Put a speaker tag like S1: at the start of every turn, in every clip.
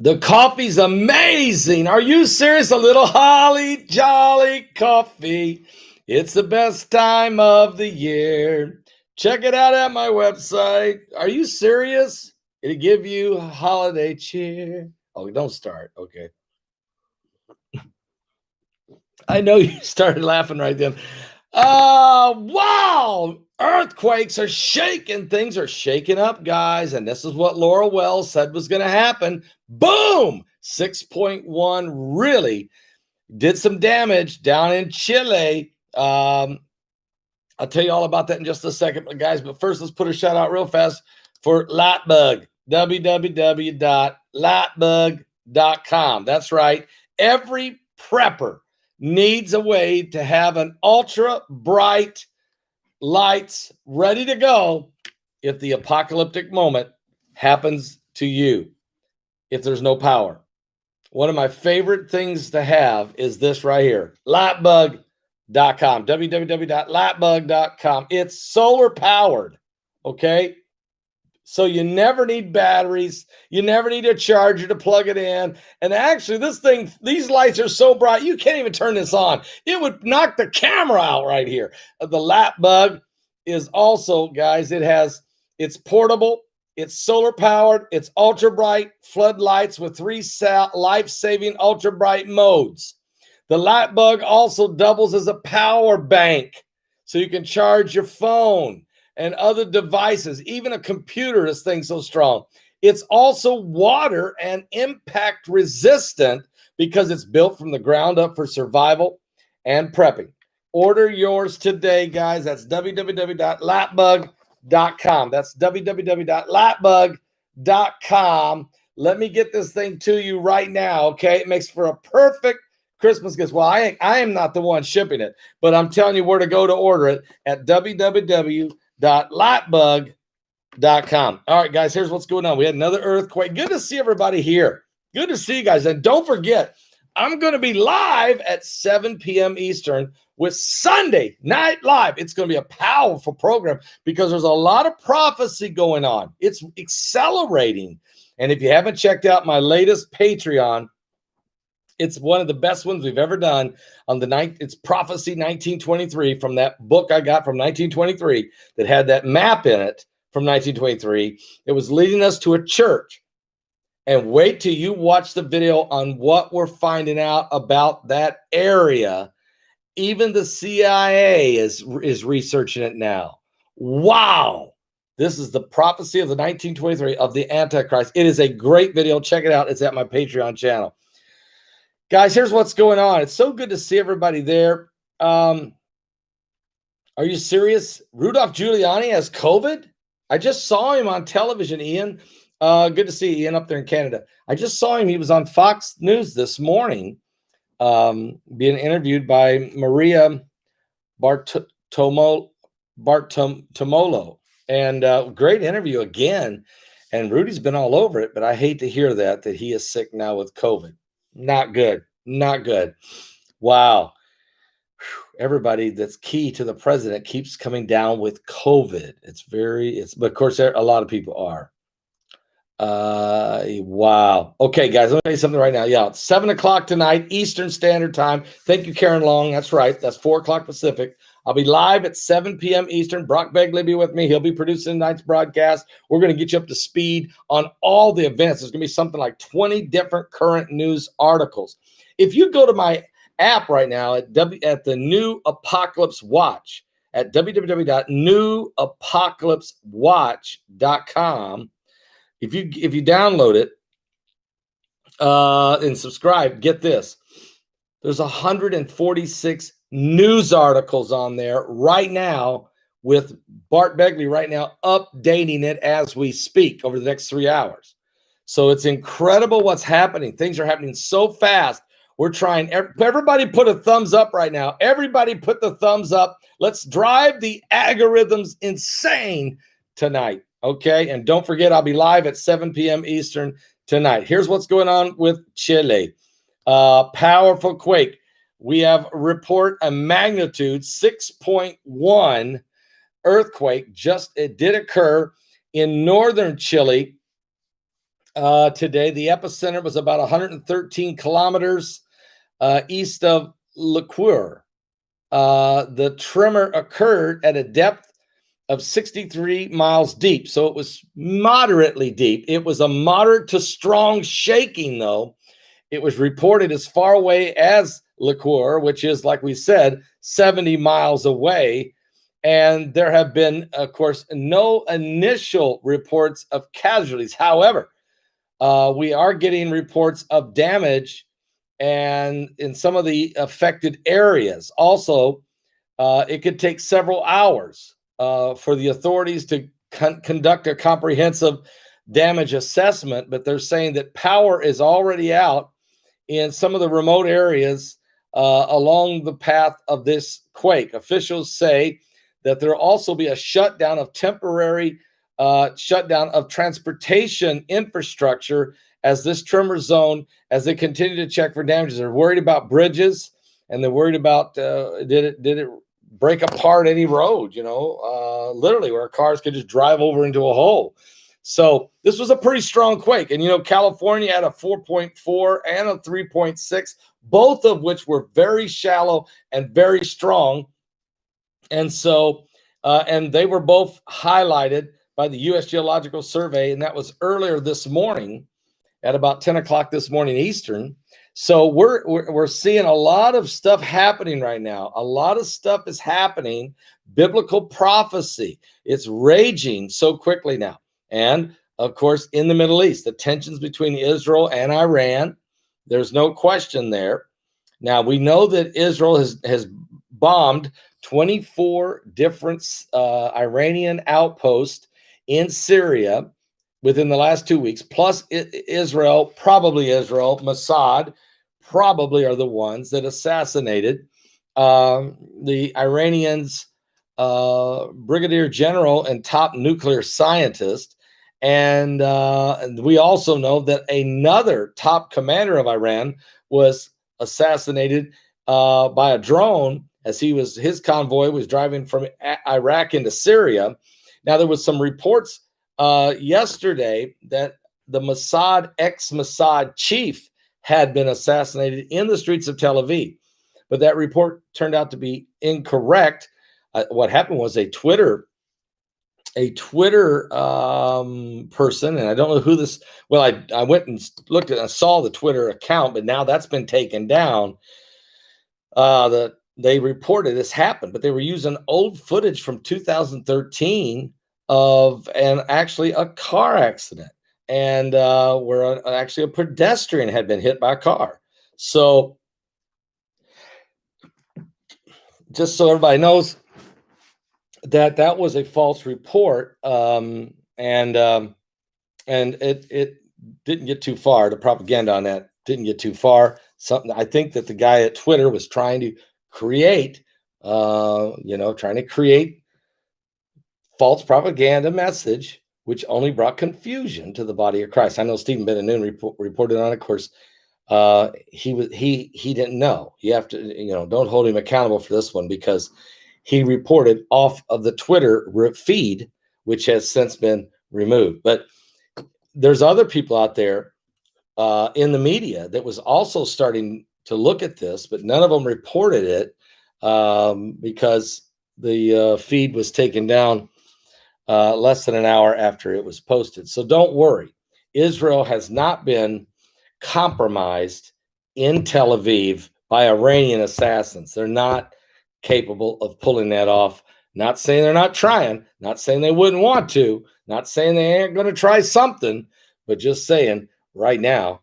S1: The coffee's amazing. Are you serious? A little holly jolly coffee. It's the best time of the year. Check it out at my website. Are you serious? It'll give you holiday cheer. Oh, don't start. Okay. I know you started laughing right then. Wow. Earthquakes are shaking. Things are shaking up, guys. And this is what Laura Wells said was going to happen. Boom. 6.1 really did some damage down in Chile. I'll tell you all about that in just a second, guys. But first, let's put a shout out real fast for Lightbug. www.lightbug.com. That's right. Every prepper needs a way to have an ultra bright lights ready to go if the apocalyptic moment happens to you, if there's no power. One of my favorite things to have is this right here, lightbug.com, www.lightbug.com. It's solar powered, okay? So you never need batteries. You never need a charger to plug it in. And actually, these lights are so bright, you can't even turn this on. It would knock the camera out right here. The Lightbug is also, guys, it's portable, it's solar powered, it's ultra bright floodlights with 3 life-saving ultra bright modes. The Lightbug also doubles as a power bank, so you can charge your phone and other devices, even a computer. This thing's so strong. It's also water and impact resistant because it's built from the ground up for survival and prepping. Order yours today, guys. That's www.lightbug.com. That's www.lightbug.com. Let me get this thing to you right now, okay? It makes for a perfect Christmas gift. Well, I am not the one shipping it, but I'm telling you where to go to order it at www.lightbug.com. All right, guys, here's what's going on. We had another earthquake. Good to see everybody here. Good to see you guys. And don't forget, I'm going to be live at 7 p.m. Eastern with Sunday Night Live. It's going to be a powerful program because there's a lot of prophecy going on. It's accelerating. And if you haven't checked out my latest Patreon, it's one of the best ones we've ever done on the night. It's Prophecy 1923 from that book I got from 1923 that had that map in it from 1923. It was leading us to a church. And wait till you watch the video on what we're finding out about that area. Even the CIA is researching it now. Wow. This is the prophecy of the 1923 of the Antichrist. It is a great video. Check it out. It's at my Patreon channel. Guys, here's what's going on. It's so good to see everybody there. Are you serious? Rudolph Giuliani has COVID? I just saw him on television, Ian. Good to see Ian up there in Canada. I just saw him. He was on Fox News this morning being interviewed by Maria Bartomolo. And great interview again. And Rudy's been all over it, but I hate to hear that he is sick now with COVID. Not good. Not good. Wow. Everybody that's key to the president keeps coming down with COVID. But of course, a lot of people are. Wow. Okay, guys, let me tell you something right now. Yeah, it's 7 o'clock tonight, Eastern Standard Time. Thank you, Karen Long. That's right. That's 4 o'clock Pacific. I'll be live at 7 p.m. Eastern. Brock Begley will be with me. He'll be producing tonight's broadcast. We're going to get you up to speed on all the events. There's going to be something like 20 different current news articles. If you go to my app right now at the New Apocalypse Watch at www.newapocalypsewatch.com, if you download it and subscribe, get this. There's 146 news articles on there right now with Bart Begley right now updating it as we speak over the next 3 hours. So it's incredible what's happening. Things are happening so fast. We're trying. Everybody put a thumbs up right now. Everybody put the thumbs up. Let's drive the algorithms insane tonight. Okay. And don't forget, I'll be live at 7 p.m. Eastern tonight. Here's what's going on with Chile. Powerful quake. We have report a magnitude 6.1 earthquake. It did occur in northern Chile. today. The epicenter was about 113 kilometers east of Liqueur. The tremor occurred at a depth of 63 miles deep, so it was moderately deep. It was a moderate to strong shaking, though. It was reported as far away as Liqueur, which is, like we said, 70 miles away. And there have been, of course, no initial reports of casualties. However, we are getting reports of damage and in some of the affected areas. Also, it could take several hours for the authorities to conduct a comprehensive damage assessment, but they're saying that power is already out in some of the remote areas along the path of this quake. Officials say that there will also be a shutdown of temporary shutdown of transportation infrastructure as this tremor zone, as they continue to check for damages. They're worried about bridges, and they're worried about did it break apart any road, literally where cars could just drive over into a hole. So this was a pretty strong quake. And, California had a 4.4 and a 3.6, both of which were very shallow and very strong. And so, and they were both highlighted by the U.S. Geological Survey, and that was earlier this morning at about 10 o'clock this morning Eastern. So we're seeing a lot of stuff happening right now. A lot of stuff is happening. Biblical prophecy. It's raging so quickly now. And of course, in the Middle East, the tensions between Israel and Iran, there's no question there. Now, we know that Israel has bombed 24 different Iranian outposts in Syria within the last 2 weeks, plus Israel, Mossad, probably are the ones that assassinated the Iranians' brigadier general and top nuclear scientist. And we also know that another top commander of Iran was assassinated by a drone as his convoy was driving from Iraq into Syria. Now, there was some reports yesterday that the Mossad, ex-Mossad chief had been assassinated in the streets of Tel Aviv, but that report turned out to be incorrect. What happened was a Twitter person, and I don't know who this. Well, I went and looked at, I saw the Twitter account, but now that's been taken down. They reported this happened, but they were using old footage from 2013 of actually a car accident, and where actually a pedestrian had been hit by a car. So just so everybody knows that was a false report, and it didn't get too far. The propaganda on that didn't get too far. Something I think that the guy at Twitter was trying to create, trying to create false propaganda message, which only brought confusion to the body of Christ. I know Stephen Ben-Nun reported on it. Of course, he didn't know. You have to, don't hold him accountable for this one, because he reported off of the Twitter feed, which has since been removed. But there's other people out there in the media that was also starting to look at this, but none of them reported it because the feed was taken down less than an hour after it was posted. So don't worry. Israel has not been compromised in Tel Aviv by Iranian assassins. They're not capable of pulling that off. Not saying they're not trying, not saying they wouldn't want to, not saying they ain't going to try something, but just saying right now,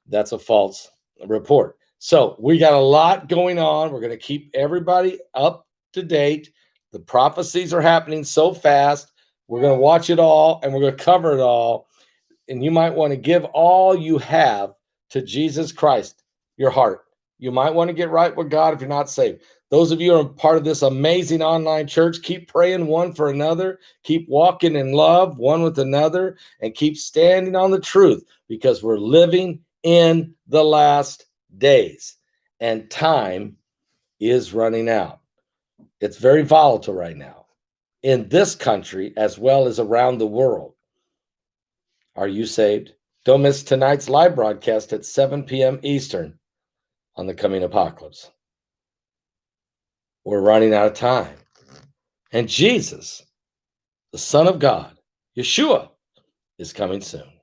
S1: that's a false report. So we got a lot going on. We're going to keep everybody up to date. The prophecies are happening so fast. We're going to watch it all, and we're going to cover it all. And you might want to give all you have to Jesus Christ, your heart. You might want to get right with God if you're not saved. Those of you who are part of this amazing online church, keep praying one for another, keep walking in love one with another, and keep standing on the truth, because we're living in the last days and time is running out. It's very volatile right now in this country as well as around the world. Are you saved? Don't miss tonight's live broadcast at 7 p.m. Eastern on the coming apocalypse. We're running out of time. And Jesus, the Son of God, Yeshua, is coming soon.